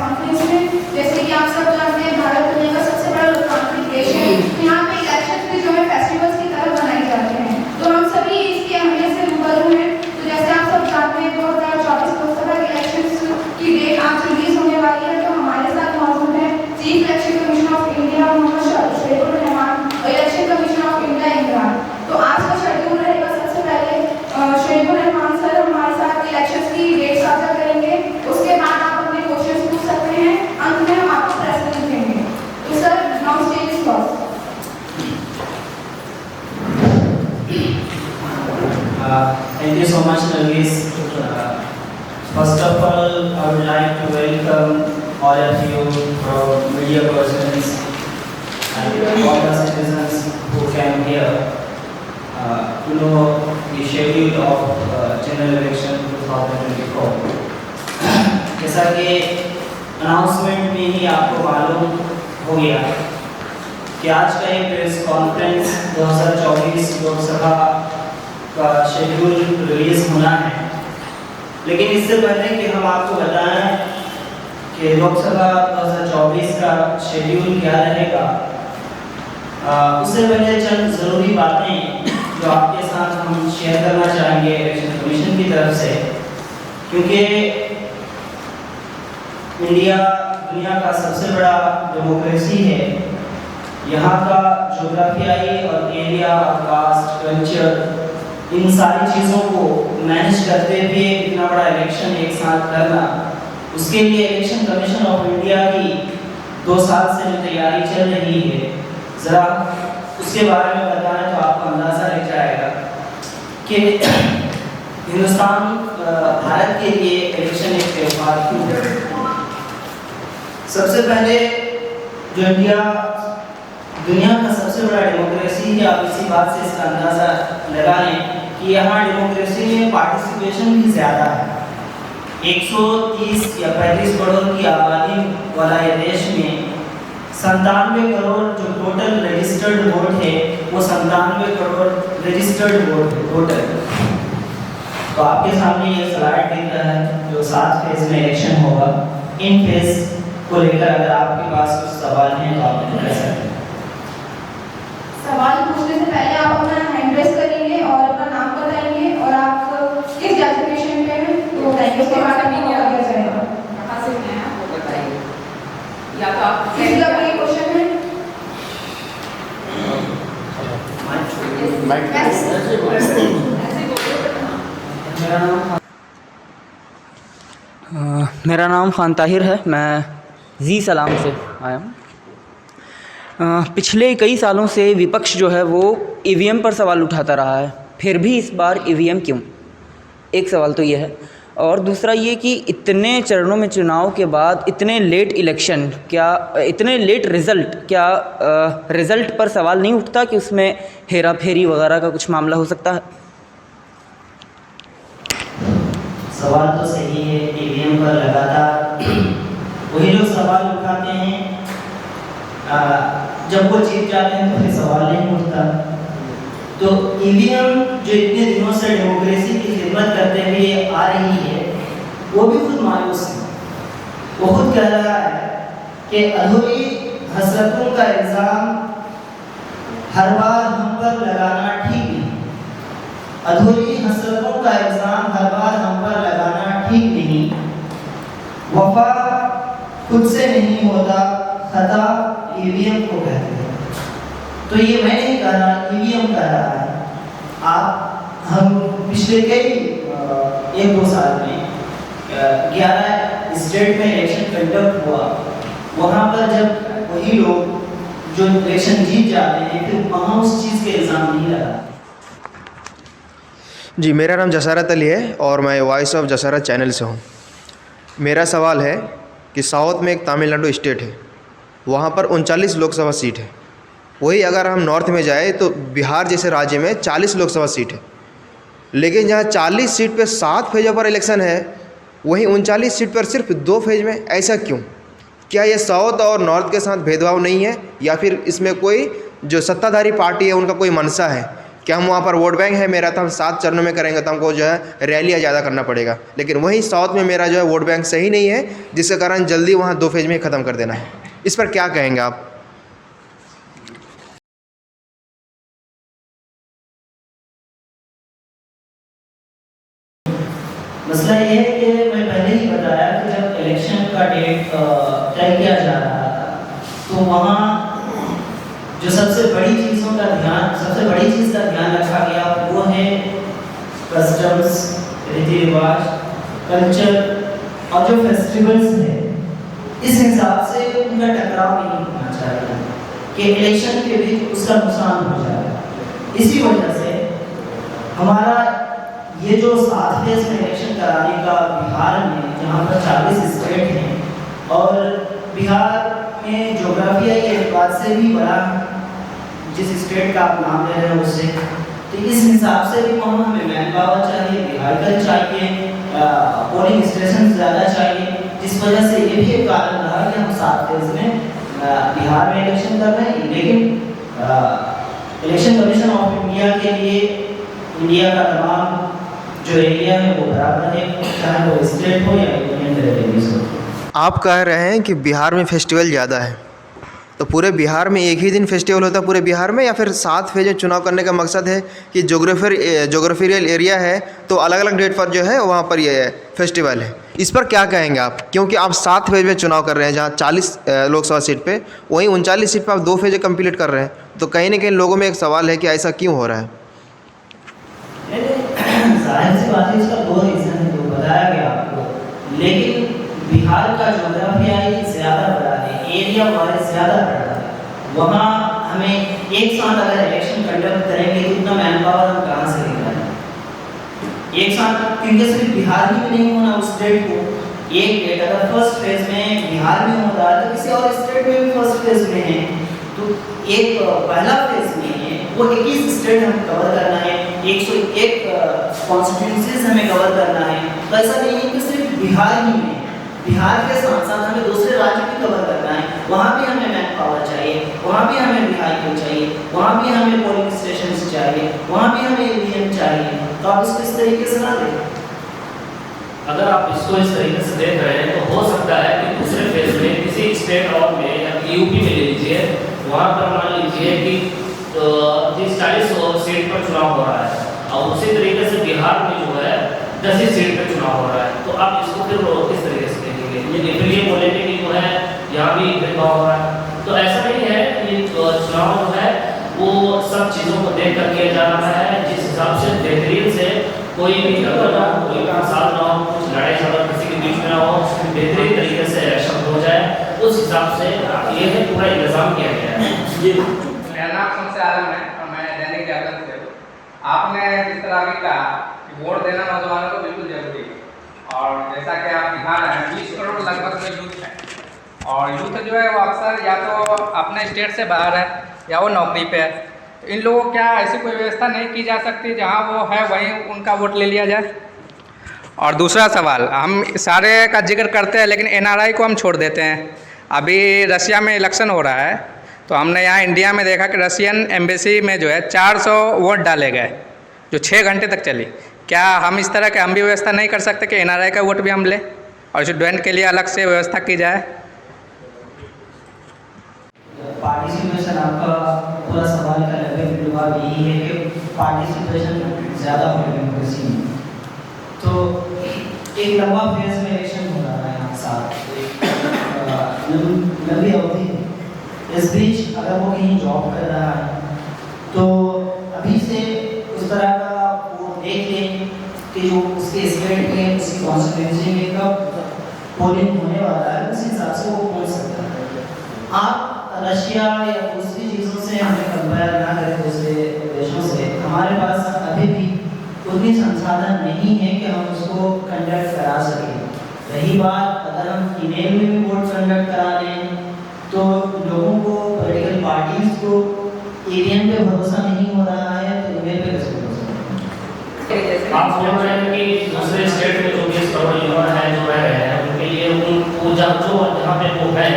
Conference में। जैसे कि आप सब जानते हैं, भारत दुनिया का सबसे बड़ा लोकतांत्रिक देश है। यहाँ पे इलेक्शन भी जो है फेस्टिवल्स की तरह मनाए जाते हैं, तो हम सभी इसकी अहमियत से रूबरू हैं। तो जैसे आप सब जानते हैं, 2024 लोकसभा के इलेक्शन की डेट आज रिलीज होने वाली है। तो हमारे साथ मौजूद है chief election commission of India Mohammad Shahidur Rahman और election commission of India Imran. तो आज का शेड्यूल रहेगा, सबसे पहले शहीदुर रहमान सर हमारे साथ इलेक्शन की डेट साझा करेंगे। उसके बाद आप अपने क्वेश्चन पूछ सकते हैं, अंत में हम आपको प्रेजेंट देंगे। तो sir, now stage is yours. Thank you so much, Nargis. First of all, I would like to welcome all of you from media persons and all the citizens who came here to know the schedule of general election 2024. जैसा कि announcement में ही आपको मालूम हो गया कि आज का ये प्रेस कॉन्फ्रेंस 2024 लोकसभा का शेड्यूल रिलीज होना है। लेकिन इससे पहले कि हम आपको बताएं कि लोकसभा 2024 का शेड्यूल क्या रहेगा, उससे पहले चंद ज़रूरी बातें जो आपके साथ हम शेयर करना चाहेंगे इलेक्शन कमीशन की तरफ से, क्योंकि इंडिया दुनिया का सबसे बड़ा डेमोक्रेसी है। यहाँ का जोग्राफियाई और एरिया और कास्ट कल्चर, इन सारी चीज़ों को मैनेज करते हुए इतना बड़ा इलेक्शन एक साथ करना, उसके लिए इलेक्शन कमीशन ऑफ इंडिया की 2 साल से जो तैयारी चल रही है, ज़रा उसके बारे में बताएं तो आपको अंदाज़ा लग जाएगा कि हिंदुस्तान भारत के लिए इलेक्शन एक त्यौहार क्यों है। सबसे पहले जो इंडिया दुनिया का सबसे बड़ा डेमोक्रेसी है, आप इसी बात से इसका अंदाज़ा लगा लें कि यहाँ डेमोक्रेसी में पार्टिसिपेशन भी ज़्यादा है। 130 या 35 करोड़ की आबादी वाला ये देश में 97 करोड़ जो टोटल रजिस्टर्ड वोट है, वो 97 करोड़ रजिस्टर्ड वोट है टोटल। तो आपके सामने ये स्लाइड दिख रहा है जो 7 फेज में इलेक्शन होगा। इन फेज को लेकर अगर आपके पास कुछ सवाल हैं तो आप पूछ सकते हैं। सवाल पूछने से पहले आप अपना हैंड रेस करेंगे और अपना नाम बताएंगे और आप किस डेजिग्नेशन पे हैं, तो उसके बाद में क्या किया जाएगा। कहाँ से हैं आप वो बताइए, या तो आप किसी का कोई क्वेश्चन है? मेरा नाम खान ताहिर है, मैं जी सलाम से आया हूँ। पिछले कई सालों से विपक्ष जो है वो ईवीएम पर सवाल उठाता रहा है, फिर भी इस बार ईवीएम क्यों? एक सवाल तो ये है, और दूसरा ये कि इतने चरणों में चुनाव के बाद इतने लेट इलेक्शन, क्या इतने लेट रिज़ल्ट, क्या रिज़ल्ट पर सवाल नहीं उठता कि उसमें हेरा फेरी वगैरह का कुछ मामला हो सकता है? सवाल तो सही है। ईवीएम पर लगातार वही लोग सवाल उठाते हैं, जब वो जीत जाते हैं तो फिर सवाल नहीं उठता। तो ईवीएम जो इतने दिनों से डेमोक्रेसी की खिदमत करते हुए आ रही है, वो भी खुद मायूस है। वो खुद कह रहा है कि अधूरी हसरतों का इल्ज़ाम हर बार हम पर लगाना ठीक नहीं। अधूरी हसरतों का इल्ज़ाम हर बार हम पर लगाना ठीक नहीं। वफा खुद से नहीं होता, खता ईवीएम को कहते हैं। तो ये मैं नहीं कह रहा, ईवीएम कह रहा है। हम पिछले कई 1-2 साल में 11 स्टेट में इलेक्शन कंडक्ट हुआ, वहाँ पर जब वही लोग जो इलेक्शन जीत जाते हैं फिर वहाँ उस चीज़ के इल्ज़ाम नहीं लगा। जी, मेरा नाम जसारत अली है और मैं वॉइस ऑफ जसारत चैनल से हूँ। मेरा सवाल है कि साउथ में एक तमिलनाडु स्टेट है, वहाँ पर 39 लोकसभा सीट है। वही अगर हम नॉर्थ में जाए तो बिहार जैसे राज्य में 40 लोकसभा सीट है, लेकिन जहाँ 40 सीट पे 7 फेजों पर इलेक्शन है, वहीं 39 सीट पर सिर्फ 2 फेज में। ऐसा क्यों? क्या ये साउथ और नॉर्थ के साथ भेदभाव नहीं है, या फिर इसमें कोई जो सत्ताधारी पार्टी है उनका कोई मंशा है क्या हम वहाँ पर वोट बैंक है मेरा तो हम 7 चरणों में करेंगे तो हमको जो है रैलियाँ ज़्यादा करना पड़ेगा, लेकिन वहीं साउथ में मेरा जो है वोट बैंक सही नहीं है, जिसके कारण जल्दी वहाँ 2 फेज में ख़त्म कर देना है। इस पर क्या कहेंगे आप? मसला ये है कि मैं पहले ही बताया कि जब इलेक्शन का डेट तय किया जा रहा था तो वहाँ जो सबसे बड़ी चीज़ का ध्यान रखा गया वो है कस्टम्स, रीति रिवाज, कल्चर और जो फेस्टिवल्स हैं, इस हिसाब से उनका टकराव नहीं होना चाहिए कि इलेक्शन के बीच उसका नुकसान हो जाए। इसी वजह से हमारा ये जो 7 फेज में इलेक्शन कराने का बिहार में, जहाँ पर 40 स्टेट हैं और बिहार में जोग्राफियाई एतबार से भी बड़ा, जिस स्टेट का आप नाम ले रहे हैं उससे, तो इस हिसाब से भी वहाँ हमें मैन पावर चाहिए, व्हीकल चाहिए, पोलिंग स्टेशन ज़्यादा चाहिए, जिस वजह से ये भी एक कारण रहा कि हम 7 फेज में बिहार में इलेक्शन कर रहे हैं। लेकिन इलेक्शन कमीशन ऑफ इंडिया के लिए इंडिया का तमाम जो एरिया है वो बराबर है, चाहे वो स्टेट हो या यूनियन टेरिटरीज हो। आप कह रहे हैं कि बिहार में फेस्टिवल ज़्यादा है, तो पूरे बिहार में एक ही दिन फेस्टिवल होता है पूरे बिहार में, या फिर 7 फेज में चुनाव करने का मकसद है कि जोग्राफिकल एरिया है तो अलग अलग डेट पर जो है वहाँ पर ये फेस्टिवल है? इस पर क्या कहेंगे आप? क्योंकि आप 7 फेज में चुनाव कर रहे हैं, जहाँ 40 लोकसभा सीट पे, वहीं 39 सीट पर आप 2 फेज कंप्लीट कर रहे हैं, तो कहीं ना कहीं लोगों में एक सवाल है कि ऐसा क्यों हो रहा है? जाहिर सी बात है, इसका 2 रीज़न है, तो बताया गया आपको। लेकिन बिहार का जोग्राफियाई ज़्यादा बड़ा है, एरिया वाइज ज़्यादा बड़ा है, वहाँ हमें एक साथ अगर इलेक्शन कंडक्ट करेंगे तो उतना मैन पावर हम कहाँ से लेकर आएंगे एक साथ? क्योंकि सिर्फ बिहार ही में नहीं होना, उस स्टेट को एक डेट अगर फर्स्ट फेज में बिहार में हो रहा है तो किसी और स्टेट में भी फर्स्ट फेज में है, तो एक पहला फेज में है वो 21 स्टेट हमें कवर करना है, 101 कॉन्स्टिट्यूंसीज हमें कवर करना है। तो ऐसा नहीं है कि सिर्फ बिहार ही में, बिहार के साथ साथ हमें दूसरे राज्य भी कवर करना है, वहाँ भी हमें मैन पावर चाहिए, वहाँ भी हमें व्हीकल चाहिए, वहाँ भी हमें पोलिंग स्टेशन चाहिए, वहाँ भी हमें ईवीएम चाहिए। तो आप इसको इस तरीके से ना देखें। अगर आप इसको इस तरीके से देख रहे हैं तो हो सकता है कि दूसरे फेज में किसी स्टेट और में या यूपी में ले लीजिए, वहाँ पर मान लीजिए कि 40 सीट पर चुनाव हो रहा है और उसी तरीके से बिहार में जो है 10 सीट पर चुनाव हो रहा है, तो आप इसको फिर किस तरीके से देखेंगे? फिर ये बोलेंगे कि जो है यहाँ भी भेदभाव हो रहा है। तो ऐसा नहीं है कि चुनाव जो है वो सब चीज़ों को देख कर किया जा रहा है, जिस हिसाब से बेहतरीन से कोई भी झगड़ा ना हो, कोई फसाद ना हो, कुछ लड़ाई झगड़ा किसी के बीच में ना हो, बेहतरीन तरीके से इलेक्शन हो जाए, उस हिसाब से ये है पूरा इंतजाम किया गया है। ये मेरा नाम शमशेर आलम है और मैं दैनिक जागरण से हूँ। आपने जिस तरह भी कहा कि वोट देना नौजवानों को बिल्कुल जरूरी है, और जैसा कि आप दिखा रहे हैं 20 करोड़ लगभग में यूथ है, और यूथ जो है वो अक्सर या तो अपने स्टेट से बाहर है या वो नौकरी पे है। तो इन लोगों को क्या ऐसी कोई व्यवस्था नहीं की जा सकती जहाँ वो है वहीं उनका वोट ले लिया जाए? और दूसरा सवाल, हम सारे का जिक्र करते हैं लेकिन एनआरआई को हम छोड़ देते हैं। अभी रशिया में इलेक्शन हो रहा है तो हमने यहाँ इंडिया में देखा कि रशियन एम्बेसी में जो है 400 वोट डाले गए जो 6 घंटे तक चली। क्या हम इस तरह के हम भी व्यवस्था नहीं कर सकते कि एनआरआई का वोट भी हम लें और स्टूडेंट के लिए अलग से व्यवस्था की जाए? पार्टिसिपेशन, आपका पूरा सवाल का लगभग जवाब यही है कि पार्टिसिपेशन ज़्यादा हो डेमोक्रेसी में। तो एक लंबा फेज में इलेक्शन हो रहा है यहाँ साथ, लंबी अवधि। इस बीच अगर वो कहीं जॉब कर रहा है तो अभी से उस तरह का वो देख लें कि जो उसके स्टेट में, उसकी कॉन्स्टिट्यूंसी में कब पोलिंग होने वाला है, उस हिसाब से वो पहुँच सकता है। आप रशिया या दूसरी चीज़ों से हमें कंपेयर ना करें दूसरे देशों से। हमारे पास अभी भी उतनी संसाधन नहीं है कि हम उसको कंडक्ट करा सकें। रही बात अगर हम ईमेल में भी वोट कंडक्ट करा लें तो लोगों को, पॉलिटिकल पार्टीज को ईवीएम पे भरोसा नहीं हो रहा है, तो ईमेल पे कैसे भरोसा? आप बोल रहे हैं कि दूसरे स्टेट में जो 20 करोड़ युवा है जो रह रहे हैं उनके लिए जो जहाँ पे वो है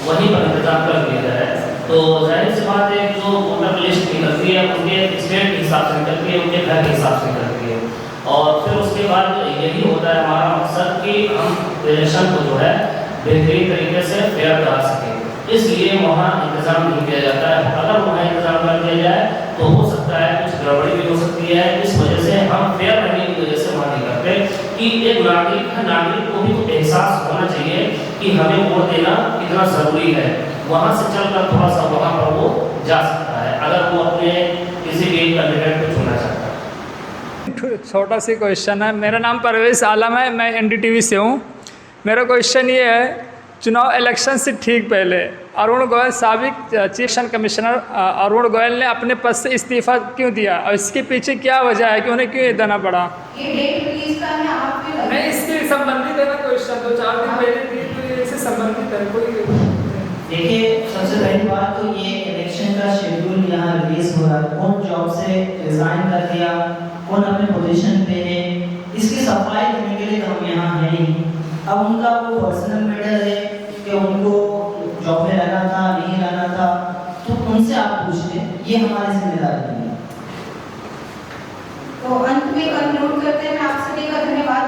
वहीं पर इंतजाम कर दिया जाए। तो जाहिर सी बात है जो वोटर लिस्ट निकलती है उनके स्टेट के हिसाब से निकलती है, उनके घर के हिसाब से निकलती है। और फिर उसके बाद यही होता है हमारा मकसद कि हम इलेक्शन को जो है बेहतरीन तरीके से फेयर करा सकें, इसलिए वहाँ इंतज़ाम नहीं किया जाता है। अगर वहाँ इंतज़ाम कर दिया जाए तो हो सकता है कुछ गड़बड़ी भी हो सकती है। इस वजह से हम फेयर रहने की वजह से वहाँ नहीं करते कि एक नागरिक को भी तो एहसास होना चाहिए कि हमें वोट देना कितना ज़रूरी है। वहाँ से चलकर थोड़ा सा वहाँ पर वो जा सकता है अगर वो अपने किसी भी कैंडिडेट को चुनना चाहता है। छोटा सी क्वेश्चन है। मेरा नाम परवेज़ आलम है, मैं NDTV से हूँ। मेरा क्वेश्चन ये है, चुनाव इलेक्शन से ठीक पहले अरुण गोयल साबिक chief election commissioner Arun Goyal ने अपने पद से इस्तीफा क्यों दिया और इसके पीछे क्या वजह है कि उन्हें क्यों ये देना पड़ा? ये डेट रिलीज का है आप भी नहीं, इसके संबंधित है ना क्वेश्चन, 2-4 दिन पहले दी तो ये इससे संबंधित है कोई। देखिए, सबसे पहली बात तो ये इलेक्शन का शेड्यूल यहाँ रिलीज हो रहा है, कौन जॉब से रिजाइन कर दिया, कौन अपने पोजीशन पे है, इसकी सफाई देने के लिए तो हम यहाँ है ही। अब उनका वो पर्सनल मैटर है कि उनको जॉब में रहना था नहीं रहना था, तो उनसे आप पूछ लें, ये हमारी जिम्मेदारी नहीं है। तो अंत में कंक्लूड करते हैं, मैं आप सभी का धन्यवाद